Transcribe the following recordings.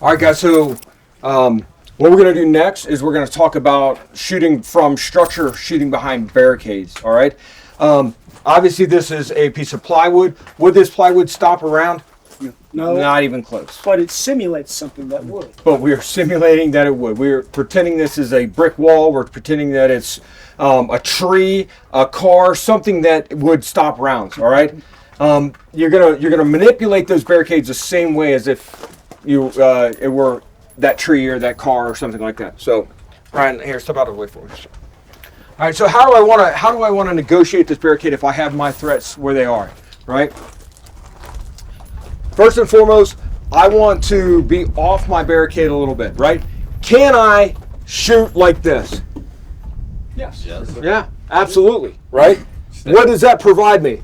All right, guys, so what we're going to do next is we're going to talk about shooting from structure, shooting behind barricades, all right? Obviously, this is a piece of plywood. Would this plywood stop around? No. Not even close. But it simulates something that would. But we're simulating that it would. We're pretending this is a brick wall. We're pretending that it's a tree, a car, something that would stop rounds, all right? You're gonna manipulate those barricades the same way as if it were that tree or that car or something like that. So, Ryan, here, step out of the way for me. All right. So how do I want to negotiate this barricade if I have my threats where they are, right? First and foremost, I want to be off my barricade a little bit, right? Can I shoot like this? Yes. Yeah, absolutely, right? What does that provide me?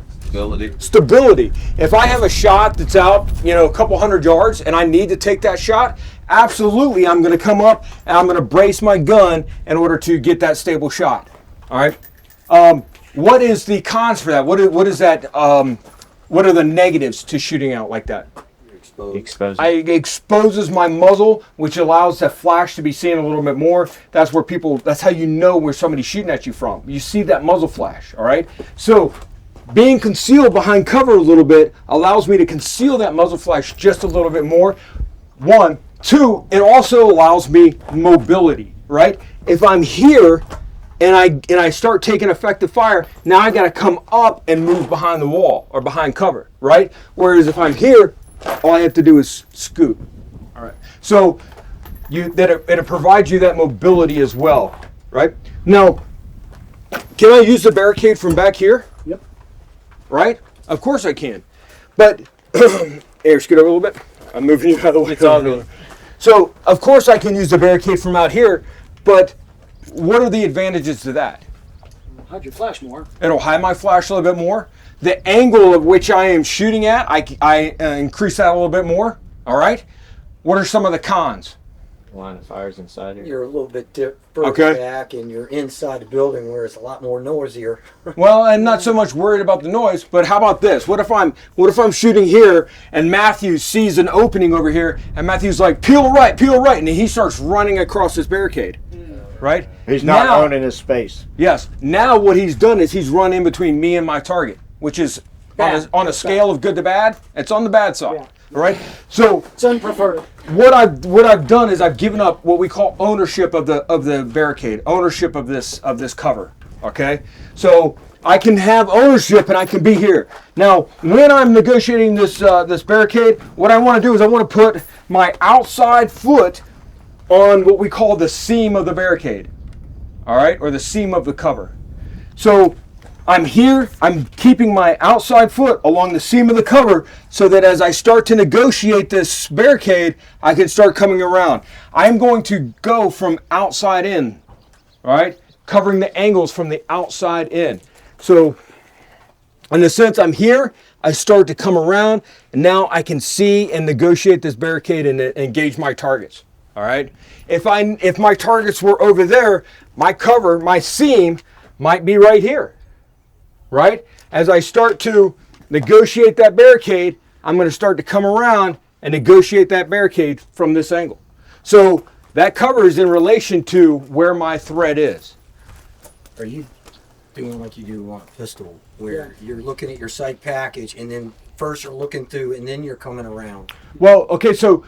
Stability. If I have a shot that's out, a couple hundred yards and I need to take that shot, absolutely I'm going to come up and I'm going to brace my gun in order to get that stable shot. All right. What is the cons for that? What is that? What are the negatives to shooting out like that? It exposes my muzzle, which allows that flash to be seen a little bit more. That's how you know where somebody's shooting at you from. You see that muzzle flash, all right? So being concealed behind cover a little bit allows me to conceal that muzzle flash just a little bit more. One. Two, it also allows me mobility, right? If I'm here and I start taking effective fire, now I got to come up and move behind the wall or behind cover, right? Whereas if I'm here, all I have to do is scoot. All right. So it provides you that mobility as well, right? Now, can I use the barricade from back here? Yep. Right? Of course I can. But here, scoot over a little bit. I'm moving you out of the way. It's all good. So, of course I can use the barricade from out here, but what are the advantages to that? Hide your flash more. It'll hide my flash a little bit more. The angle of which I am shooting at, I increase that a little bit more. All right. What are some of the cons? Line of fire's inside here. You're a little bit further back and you're inside the building where it's a lot more noisier. Well, I'm not so much worried about the noise, but how about this? What if I'm shooting here and Matthew sees an opening over here and Matthew's like, peel right, and he starts running across this barricade. Right? He's not owning his space. Yes. Now what he's done is he's run in between me and my target, which is on a scale of good to bad. It's on the bad side. Yeah. All right. So it's unpreferred. What I've done is I've given up what we call ownership of the barricade, ownership of this cover. Okay. So I can have ownership and I can be here. Now, when I'm negotiating this barricade, what I want to do is I want to put my outside foot on what we call the seam of the barricade, all right, or the seam of the cover. So I'm here, I'm keeping my outside foot along the seam of the cover so that as I start to negotiate this barricade, I can start coming around. I'm going to go from outside in, all right, covering the angles from the outside in. So in a sense, I'm here, I start to come around, and now I can see and negotiate this barricade and engage my targets. All right. If my targets were over there, my cover, my seam might be right here. Right? As I start to negotiate that barricade, I'm going to start to come around and negotiate that barricade from this angle. So that cover is in relation to where my threat is. Are you doing like you do on a pistol, where you're looking at your sight package and then first you're looking through and then you're coming around? Well, okay, so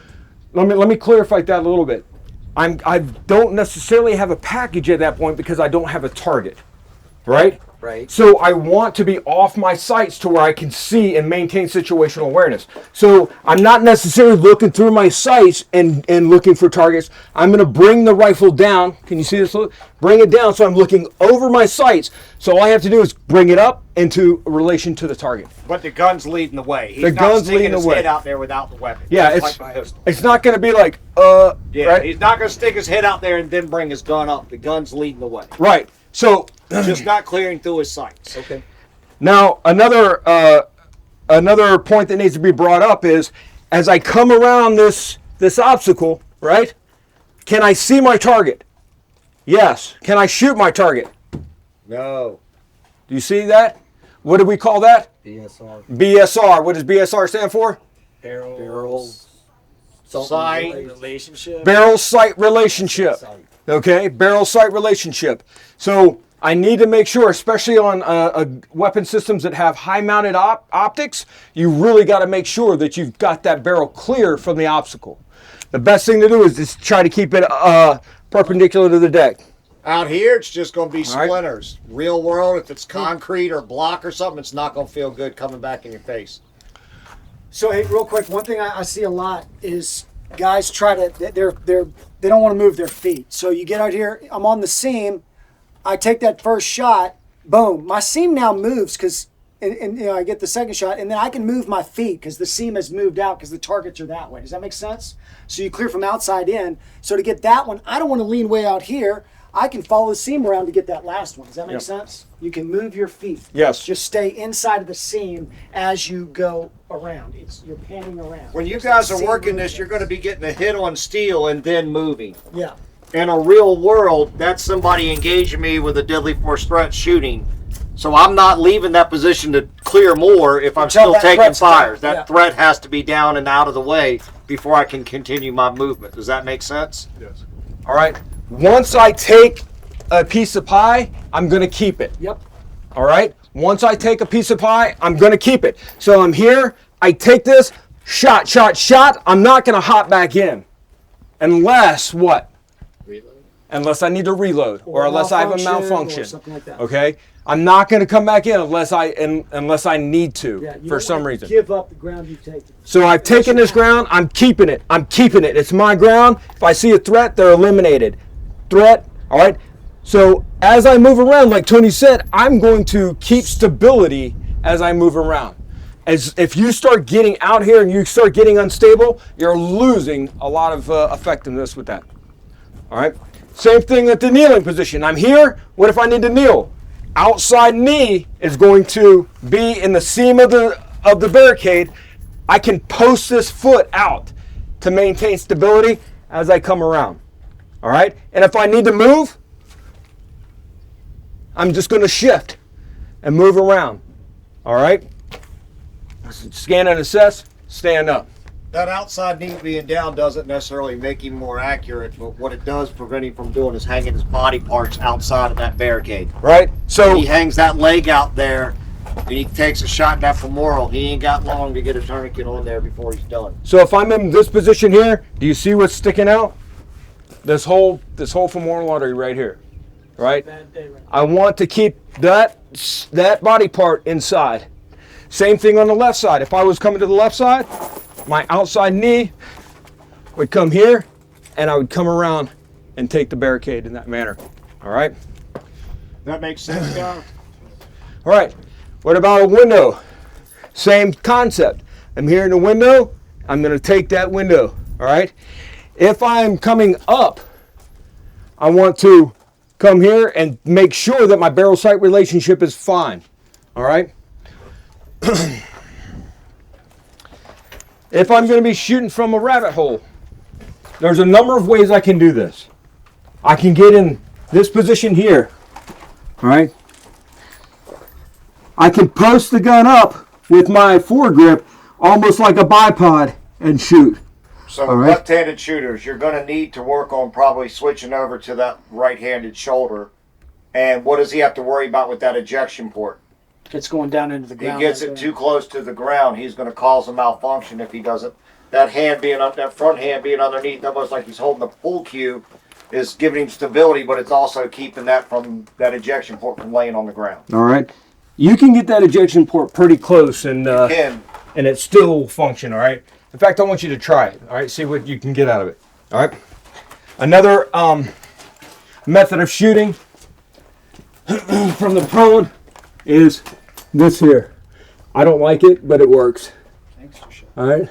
let me clarify that a little bit. I don't necessarily have a package at that point because I don't have a target, right? Right. So I want to be off my sights to where I can see and maintain situational awareness. So I'm not necessarily looking through my sights and looking for targets. I'm going to bring the rifle down. Can you see this? Bring it down so I'm looking over my sights. So all I have to do is bring it up into relation to the target. But the gun's leading the way. He's the not gun's sticking leading his the way. head out there without the weapon. Yeah, it's not going to be like, yeah, right? He's not going to stick his head out there and then bring his gun up. The gun's leading the way. Right. So just not clearing through his sights. Okay. Now another point that needs to be brought up is as I come around this obstacle, right? Can I see my target? Yes. Can I shoot my target? No. Do you see that? What do we call that? BSR. BSR. What does BSR stand for? Barrels Sight. Relationship. Barrel sight relationship. Sight. Okay, barrel sight relationship. So I need to make sure, especially on weapon systems that have high mounted optics, you really got to make sure that you've got that barrel clear from the obstacle. The best thing to do is just try to keep it perpendicular to the deck. Out here, it's just going to be All right. splinters. Real world, if it's concrete or block or something, it's not going to feel good coming back in your face. So hey, real quick, one thing I see a lot is guys try to they don't want to move their feet. So you get out here, I'm on the seam, I take that first shot, boom, my seam now moves because and I get the second shot, and then I can move my feet because the seam has moved out because the targets are that way. Does that make sense? So you clear from outside in. So to get that one, I don't want to lean way out here. I can follow the seam around to get that last one. Does that make sense? You can move your feet. Yes. Just stay inside of the seam as you go around. You're panning around. When you There's guys that are seam working movement. this, you're going to be getting a hit on steel and then moving. Yeah. In a real world, that's somebody engaging me with a deadly force threat shooting. So I'm not leaving that position to clear more if I'm Until still that taking threat's fires. down, That yeah. threat has to be down and out of the way before I can continue my movement. Does that make sense? Yes. All right. Once I take a piece of pie, I'm going to keep it. Yep. All right. Once I take a piece of pie, I'm going to keep it. So I'm here. I take this. Shot, shot, shot. I'm not going to hop back in. Unless what? Reload. Unless I need to reload or unless I have a malfunction. Or something like that. Okay? I'm not going to come back in unless I need to Yeah, you for don't some wanna reason. Give up the ground you've taken. So I've taken this ground. I'm keeping it. I'm keeping it. It's my ground. If I see a threat, they're eliminated. Threat. All right? So as I move around, like Tony said, I'm going to keep stability as I move around. As if you start getting out here and you start getting unstable, you're losing a lot of effectiveness with that. All right. Same thing at the kneeling position. I'm here. What if I need to kneel? Outside knee is going to be in the seam of the barricade. I can post this foot out to maintain stability as I come around. All right. And if I need to move, I'm just going to shift and move around. All right. Scan and assess. Stand up. That outside knee being down doesn't necessarily make him more accurate, but what it does prevent him from doing is hanging his body parts outside of that barricade. Right. So He hangs that leg out there, and he takes a shot in that femoral. He ain't got long to get a tourniquet on there before he's done. So if I'm in this position here, do you see what's sticking out? This whole femoral artery right here, right? Bad day right I want to keep that body part inside. Same thing on the left side. If I was coming to the left side, my outside knee would come here, and I would come around and take the barricade in that manner. All right? That makes sense, guys? All right. What about a window? Same concept. I'm here in the window. I'm going to take that window. All right? If I'm coming up, I want to come here and make sure that my barrel sight relationship is fine. All right? If I'm going to be shooting from a rabbit hole, there's a number of ways I can do this. I can get in this position here. All right? I can post the gun up with my foregrip almost like a bipod and shoot. So All right. left-handed shooters, you're going to need to work on probably switching over to that right-handed shoulder. And what does he have to worry about with that ejection port? It's going down into the He ground. gets right it there. too close to the ground, he's going to cause a malfunction if he doesn't. That hand being up, that front hand being underneath, almost like he's holding the pull cue, is giving him stability, but it's also keeping that ejection port from laying on the ground. All right? You can get that ejection port pretty close and it still will function, all right? In fact, I want you to try it, all right? See what you can get out of it, all right? Another method of shooting from the prone is this here. I don't like it, but it works, Thanks for sharing. all right?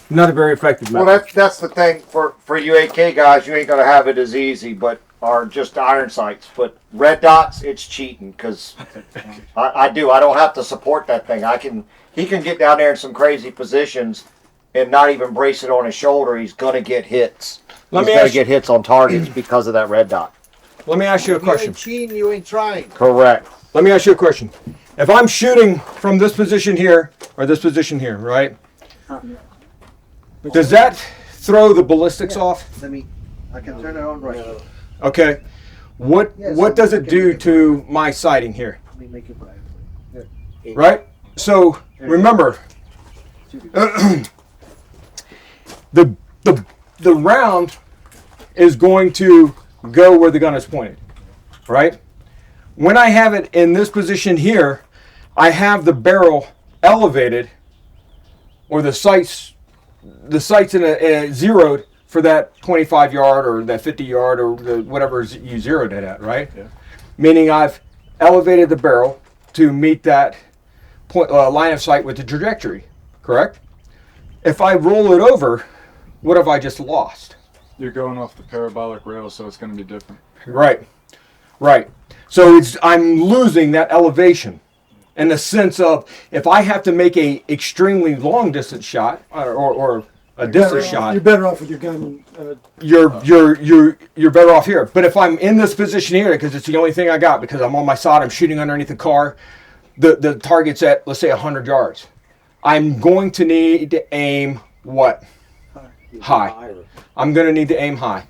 Not a very effective method. Well, that's the thing for you AK guys, you ain't going to have it as easy, but are just iron sights. But red dots, it's cheating because I don't have to support that thing. He can get down there in some crazy positions and not even brace it on his shoulder. He's going to get hits. He's going to get hits on targets because of that red dot. Let me ask you a You question. ain't cheating, you ain't trying. Correct. Let me ask you a question. If I'm shooting from this position here, or this position here, right? Does that throw the ballistics off? I can turn it on right now. Okay. What does it do to my sighting here? Let me make it bright. Here. Right? So remember, the round is going to go where the gun is pointed, right? When I have it in this position here, I have the barrel elevated, or the sights in a zeroed for that 25 yard or that 50 yard or whatever you zeroed it at, right? Yeah. Meaning I've elevated the barrel to meet that point, line of sight with the trajectory, correct? If I roll it over, what have I just lost? You're going off the parabolic rail, so it's going to be different. Right. So I'm losing that elevation in the sense of if I have to make a extremely long distance shot or a distance shot, You're better off with your gun. you're better off here. But if I'm in this position here, because it's the only thing I got, because I'm on my side, I'm shooting underneath the car, the target's at, let's say, 100 yards. I'm going to need to aim what? High. I'm going to need to aim high.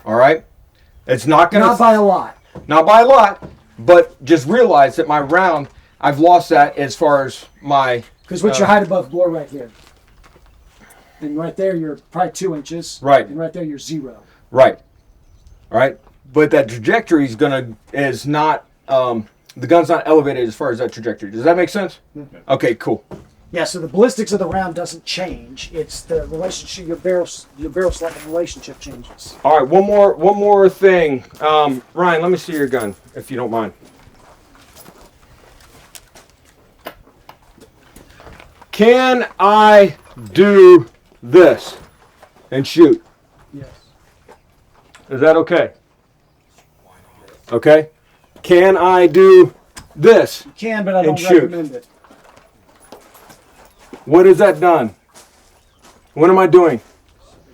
All right? It's not going to... Not by a lot. Not by a lot, but just realize that my round, I've lost that as far as my... Because what's your height above bore right here? And right there, you're probably 2 inches. Right. And right there, you're 0. Right. All right? But that trajectory is not... the gun's not elevated as far as that trajectory. Does that make sense? Mm-hmm. Okay, cool. Yeah, so the ballistics of the round doesn't change. It's the relationship, your barrel selecting relationship changes. All right, one more thing. Ryan, let me see your gun, if you don't mind. Can I do this and shoot? Yes. Is that okay? Okay. Can I do this? You can, but I don't shoot. recommend it. What is that done? What am I doing?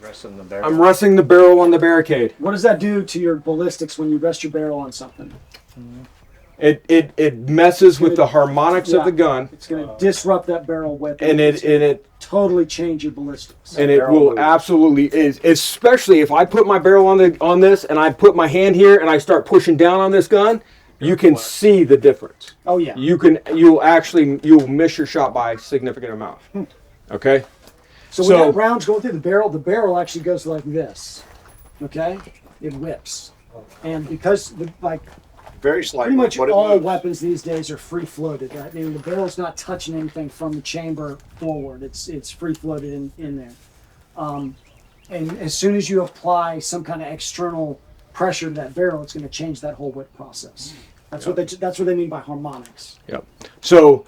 Resting the barrel. I'm resting the barrel on the barricade. What does that do to your ballistics when you rest your barrel on something? It messes with the harmonics of the gun, It's going to disrupt that barrel width. and it totally change your ballistics. and it will absolutely is, especially if I put my barrel on this and I put my hand here and I start pushing down on this gun, you can see the difference. Oh yeah. You'll miss your shot by a significant amount. Okay? So when that round's going through the barrel actually goes like this. Okay? It whips. And because Very slightly. pretty much but it all moves. weapons these days are free floated, right? Meaning the barrel's not touching anything from the chamber forward. It's free floated in there. And as soon as you apply some kind of external pressure to that barrel, it's going to change that whole whip process. That's what they mean by harmonics. Yep. So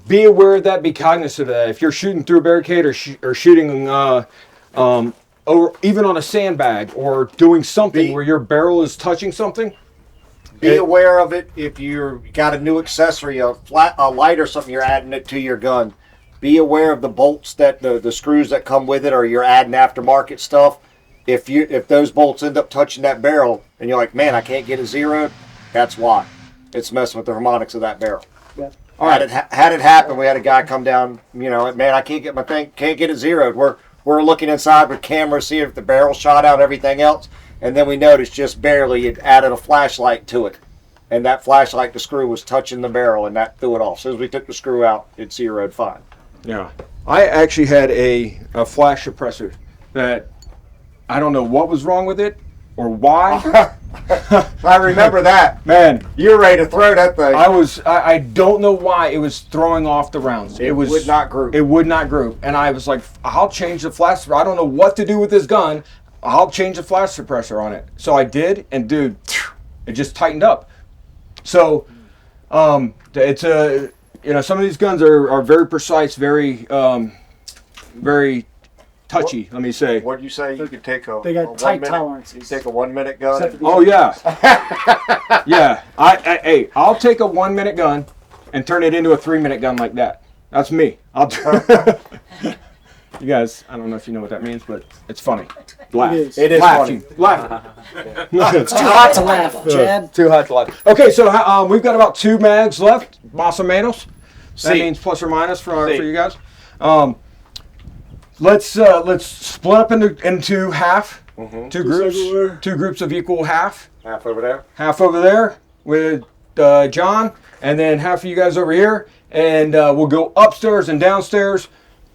be aware of that. Be cognizant of that. If you're shooting through a barricade or shooting or even on a sandbag or doing something where your barrel is touching something, Be aware of it if you got a new accessory, a light or something, you're adding it to your gun. Be aware of the bolts that the screws that come with it, or you're adding aftermarket stuff. If those bolts end up touching that barrel and you're like, man, I can't get it zeroed, that's why. It's messing with the harmonics of that barrel. Yeah. Had it happen, we had a guy come down, man, I can't get my thing, can't get it zeroed. We're looking inside with cameras, seeing if the barrel shot out, everything else. And then we noticed just barely it added a flashlight to it. And that flashlight, the screw was touching the barrel, and that threw it off. As soon as we took the screw out, it zeroed fine. yeah. I actually had a flash suppressor that I don't know what was wrong with it or why. I remember that. Man, You were ready to throw that thing. I don't know why it was throwing off the rounds. It would not group. It would not group. And I was like, I'll change the flash. I don't know what to do with this gun. I'll change the flash suppressor on it. So I did, and dude, it just tightened up. So it's some of these guns are very precise, very touchy. Let me say. What'd you say? You could take They got tight tolerances. Take a 1 minute gun. Except for Oh yeah, yeah. I'll take a 1 minute gun and turn it into a 3 minute gun like that. That's me. You guys, I don't know if you know what that means, but it's funny. Laugh. It is laugh, funny. you- laugh. It's too hot to laugh, Chad. Too hot to laugh. Okay, so we've got about 2 mags left, más o menos. That means plus or minus for you guys. let's split up into half. Two groups of equal half. Half over there. Half over there with John, and then half of you guys over here, and we'll go upstairs and downstairs,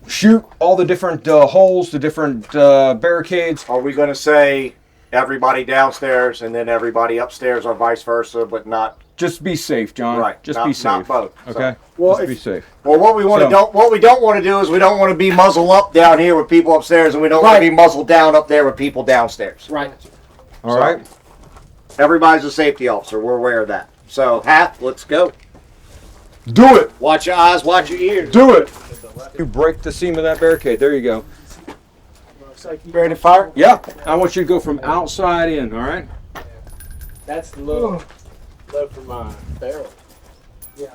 shoot all the different holes, the different barricades. Are we going to say everybody downstairs and then everybody upstairs, or vice versa, but not? Just be safe, John. Right. Just not, be safe. Not both. Okay. So. Well, just be safe. Well, what we don't want to do is we don't want to be muzzle up down here with people upstairs, and we don't want to be muzzle down up there with people downstairs. Right. All right. Everybody's a safety officer. We're aware of that. So, half, let's go. Do it. Watch your eyes, watch your ears. Do it. You break the seam of that barricade. There you go. You ready to fire? Yeah. I want you to go from outside in. All right. That's the load for my barrel. Yeah.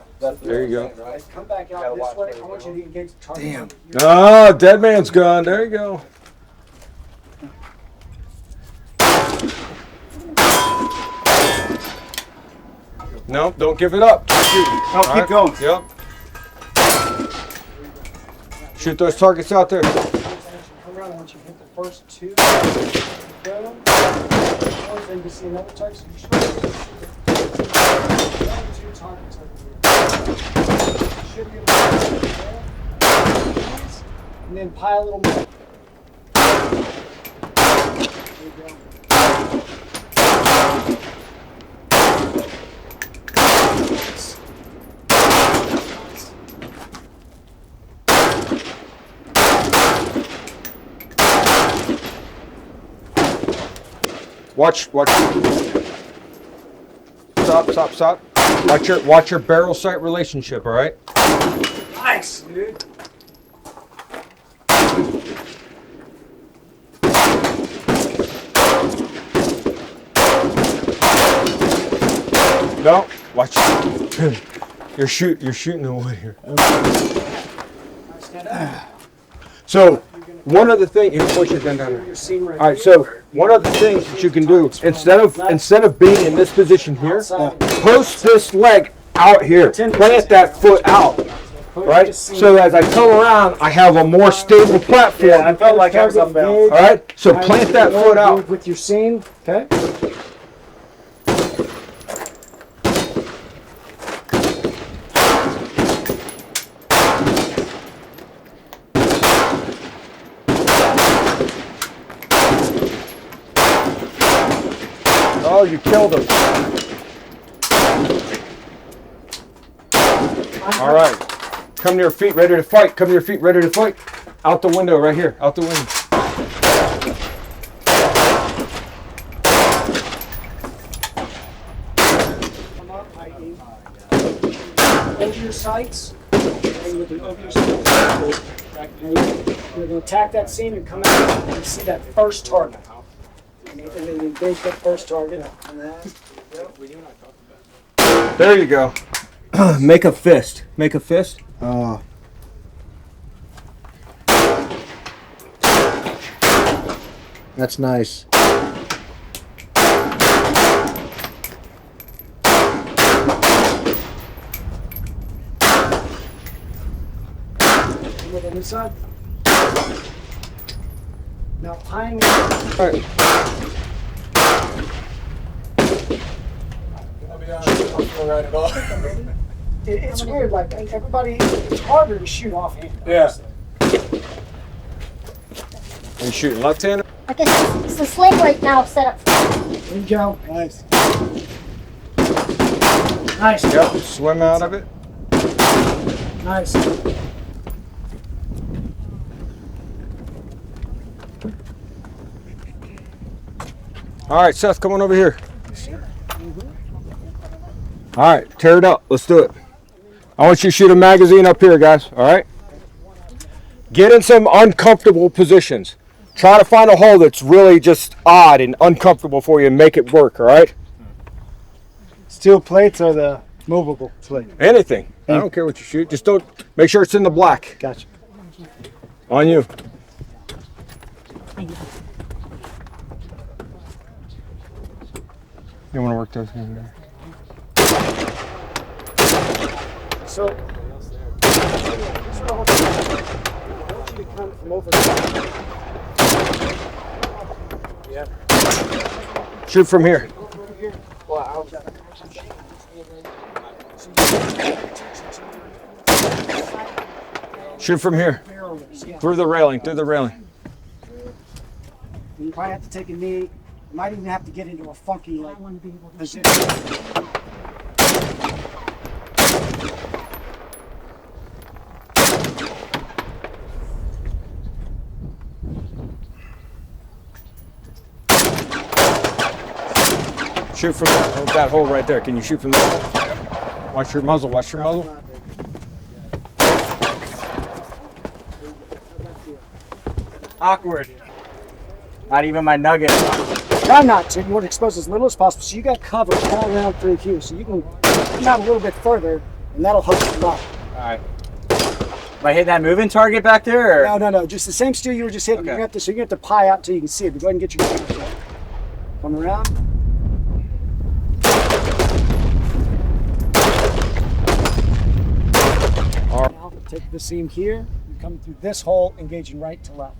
There you go. Right. Come back out this way. I want you to engage the target. Damn. Oh, dead man's gun. There you go. No, don't give it up. Keep shooting. Oh, keep going. Yep. Shoot those targets out there. Come around. I want you to hit the first two. Go. Then you see another target. So you shoot two targets over here. Should be able to there. And then pile a little more. There you go. Watch. Stop. Watch your barrel sight relationship, all right? Nice, dude. No, watch. You're shooting the wood here. So, one other thing, you push your gun down there. All right. So, one of the things that you can do instead of being in this position here, post this leg out here. Plant that foot out. Right. So as I come around, I have a more stable platform. Yeah, I felt like I was up All right. So plant that foot out. With your seam, okay? Oh, you killed him. All right. Come to your feet, ready to fight. Come to your feet, ready to fight. Out the window, right here. Out the window. Come up, over your sights. Over your sights. You're going to attack that seam and come out and see that first target. And then engage that first target. There you go. Make a fist. Make a fist. That's nice. Look on this side. Now tying it. All right. It's weird, like everybody, it's harder to shoot offhand. Yeah. Are you shooting left-handed? I guess it's the sling right now set up. There you go. Nice. Nice. Yep. Swim out of it. Nice. All right, Seth, come on over here. All right, tear it up. Let's do it. I want you to shoot a magazine up here, guys. All right? Get in some uncomfortable positions. Try to find a hole that's really just odd and uncomfortable for you and make it work, all right? Steel plates or the movable plate? Anything. I don't care what you shoot. Just don't, make sure it's in the black. Gotcha. On you. You want to work those in there? So, want you to come from over. Shoot from here. Shoot from here. Through the railing. Through the railing. You probably have to take a knee. You might even have to get into a funky like position. Shoot from that hole right there. Can you shoot from that? Watch your muzzle. Watch your muzzle. Awkward. Not even my nugget. Try not to. You want to expose as little as possible. So you got cover all around through here. So you can come out a little bit further, and that'll hook you up. Alright. Am I hitting that moving target back there? Or? No. Just the same steel you were just hitting. Okay. You're gonna have to, so you have to pie out until you can see it. But go ahead and get your camera shot. Come around. Now take the seam here. You're coming through this hole, engaging right to left.